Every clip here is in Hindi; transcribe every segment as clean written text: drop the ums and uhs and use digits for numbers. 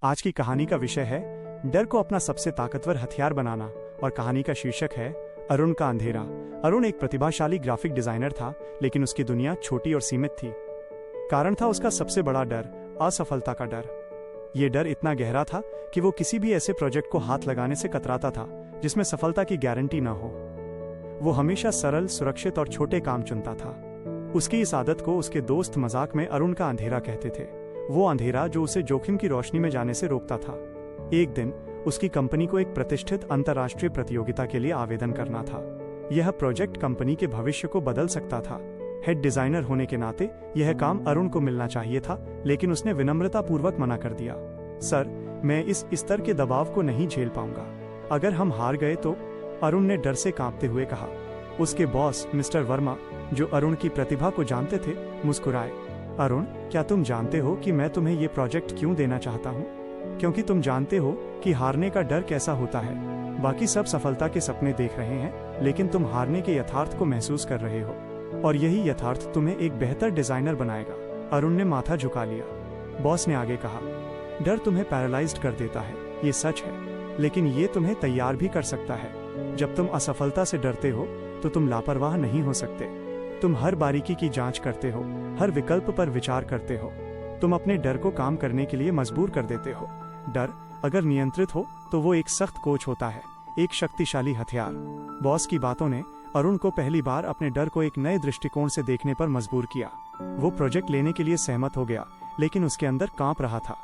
आज की कहानी का विषय है डर को अपना सबसे ताकतवर हथियार बनाना और कहानी का शीर्षक है अरुण का अंधेरा। अरुण एक प्रतिभाशाली ग्राफिक डिजाइनर था, लेकिन उसकी दुनिया छोटी और सीमित थी। कारण था उसका सबसे बड़ा डर, असफलता का डर। यह डर इतना गहरा था कि वो किसी भी ऐसे प्रोजेक्ट को हाथ लगाने से कतराता था जिसमें सफलता की गारंटी न हो। वो हमेशा सरल, सुरक्षित और छोटे काम चुनता था। उसकी इस आदत को उसके दोस्त मजाक में अरुण का अंधेरा कहते थे। वो अंधेरा जो उसे जोखिम की रोशनी में जाने से रोकता था। एक दिन उसकी कंपनी को एक प्रतिष्ठित अंतर्राष्ट्रीय प्रतियोगिता के लिए आवेदन करना था। यह प्रोजेक्ट कंपनी के भविष्य को बदल सकता था। हेड डिजाइनर होने के नाते यह काम अरुण को मिलना चाहिए था, लेकिन उसने विनम्रतापूर्वक मना कर दिया। सर, मैं इस स्तर के दबाव को नहीं झेल पाऊंगा। अगर हम हार गए तो, अरुण ने डर से कांपते हुए कहा। उसके बॉस मिस्टर वर्मा, जो अरुण की प्रतिभा को जानते थे, मुस्कुराए। अरुण, क्या तुम जानते हो कि मैं तुम्हें ये प्रोजेक्ट क्यों देना चाहता हूँ? क्योंकि तुम जानते हो कि हारने का डर कैसा होता है। बाकी सब सफलता के सपने देख रहे हैं, लेकिन तुम हारने के यथार्थ को महसूस कर रहे हो, और यही यथार्थ तुम्हें एक बेहतर डिजाइनर बनाएगा। अरुण ने माथा झुका लिया। बॉस ने आगे कहा, डर तुम्हें पैरालाइज्ड कर देता है, ये सच है, लेकिन ये तुम्हें तैयार भी कर सकता है। जब तुम असफलता से डरते हो तो तुम लापरवाह नहीं हो सकते। तुम हर बारीकी की जांच करते हो, हर विकल्प पर विचार करते हो। तुम अपने डर को काम करने के लिए मजबूर कर देते हो। डर अगर नियंत्रित हो तो वो एक सख्त कोच होता है, एक शक्तिशाली हथियार। बॉस की बातों ने अरुण को पहली बार अपने डर को एक नए दृष्टिकोण से देखने पर मजबूर किया। वो प्रोजेक्ट लेने के लिए सहमत हो गया, लेकिन उसके अंदर कांप रहा था।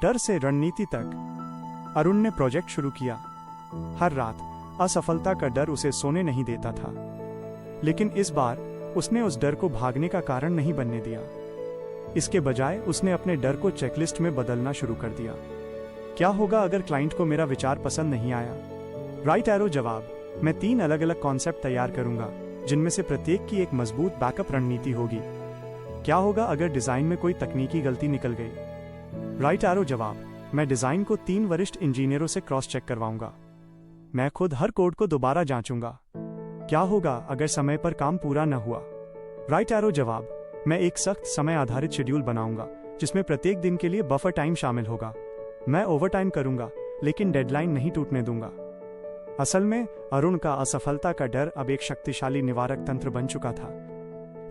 डर से रणनीति तक अरुण ने प्रोजेक्ट शुरू किया। हर रात असफलता का डर उसे सोने नहीं देता था, लेकिन इस बार उसने उस डर को भागने का कारण नहीं बनने दिया। इसके बजाय उसने अपने डर को चेकलिस्ट में बदलना शुरू कर दिया। क्या होगा अगर क्लाइंट को मेरा विचार पसंद नहीं आया? राइट एरो जवाब, मैं 3 अलग अलग कॉन्सेप्ट तैयार करूंगा, जिनमें से प्रत्येक की एक मजबूत बैकअप रणनीति होगी। क्या होगा अगर डिजाइन में कोई तकनीकी गलती निकल गई? राइट एरो जवाब, मैं डिजाइन को 3 वरिष्ठ इंजीनियरों से क्रॉस चेक करवाऊंगा। मैं खुद हर कोड को दोबारा जांचूंगा। क्या होगा अगर समय पर काम पूरा न हुआ? राइट एरो जवाब, मैं एक सख्त समय आधारित शेड्यूल बनाऊंगा, जिसमें प्रत्येक दिन के लिए बफर टाइम शामिल होगा। मैं ओवरटाइम करूंगा, लेकिन डेडलाइन नहीं टूटने दूंगा। असल में अरुण का असफलता का डर अब एक शक्तिशाली निवारक तंत्र बन चुका था।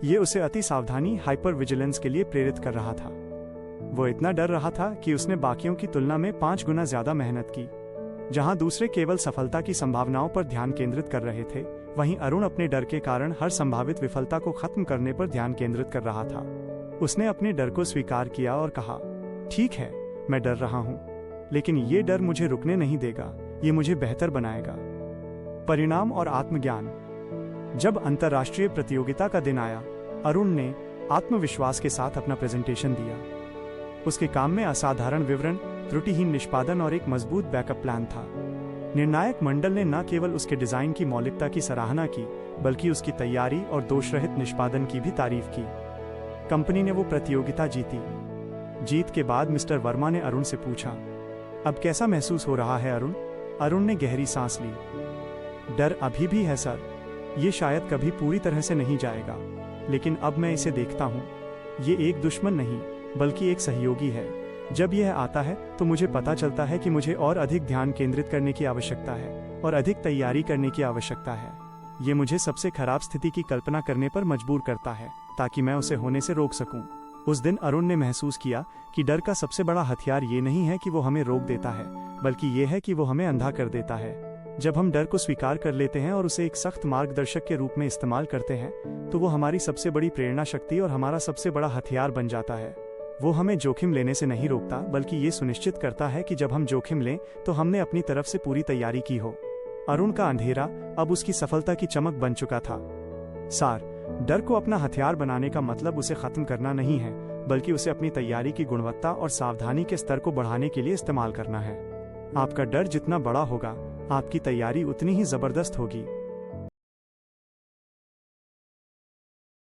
ये उसे अति सावधानी, हाइपर विजिलेंस के लिए प्रेरित कर रहा था। वो इतना डर रहा था कि उसने बाकियों की तुलना में 5 गुना ज्यादा मेहनत की। जहां दूसरे केवल सफलता की संभावनाओं पर ध्यान केंद्रित कर रहे थे, वहीं अरुण अपने डर के कारण हर संभावित विफलता को खत्म करने पर ध्यान केंद्रित कर रहा था। उसने अपने डर को स्वीकार किया और कहा, ठीक है, मैं डर रहा हूं, लेकिन ये डर मुझे रुकने नहीं देगा, ये मुझे बेहतर बनाएगा। परिणाम और आत्मज्ञान। जब अंतर्राष्ट्रीय प्रतियोगिता का दिन आया, अरुण ने आत्मविश्वास के साथ अपना प्रेजेंटेशन दिया। उसके काम में असाधारण विवरण, त्रुटिहीन निष्पादन और एक मजबूत बैकअप प्लान था। निर्णायक मंडल ने न केवल उसके डिजाइन की मौलिकता की सराहना की, बल्कि उसकी तैयारी और दोषरहित निष्पादन की भी तारीफ की। कंपनी ने वो प्रतियोगिता जीती। जीत के बाद मिस्टर वर्मा ने अरुण से पूछा, अब कैसा महसूस हो रहा है अरुण? अरुण ने गहरी सांस ली। डर अभी भी है सर, ये शायद कभी पूरी तरह से नहीं जाएगा, लेकिन अब मैं इसे देखता हूँ। ये एक दुश्मन नहीं, बल्कि एक सहयोगी है। जब यह आता है तो मुझे पता चलता है कि मुझे और अधिक ध्यान केंद्रित करने की आवश्यकता है और अधिक तैयारी करने की आवश्यकता है। ये मुझे सबसे खराब स्थिति की कल्पना करने पर मजबूर करता है, ताकि मैं उसे होने से रोक सकूं। उस दिन अरुण ने महसूस किया कि डर का सबसे बड़ा हथियार ये नहीं है कि वो हमें रोक देता है, बल्कि ये है कि वो हमें अंधा कर देता है। जब हम डर को स्वीकार कर लेते हैं और उसे एक सख्त मार्गदर्शक के रूप में इस्तेमाल करते हैं, तो वो हमारी सबसे बड़ी प्रेरणा शक्ति और हमारा सबसे बड़ा हथियार बन जाता है। वो हमें जोखिम लेने से नहीं रोकता, बल्कि ये सुनिश्चित करता है कि जब हम जोखिम लें तो हमने अपनी तरफ से पूरी तैयारी की हो। अरुण का अंधेरा अब उसकी सफलता की चमक बन चुका था। सार, डर को अपना हथियार बनाने का मतलब उसे खत्म करना नहीं है, बल्कि उसे अपनी तैयारी की गुणवत्ता और सावधानी के स्तर को बढ़ाने के लिए इस्तेमाल करना है। आपका डर जितना बड़ा होगा, आपकी तैयारी उतनी ही जबरदस्त होगी।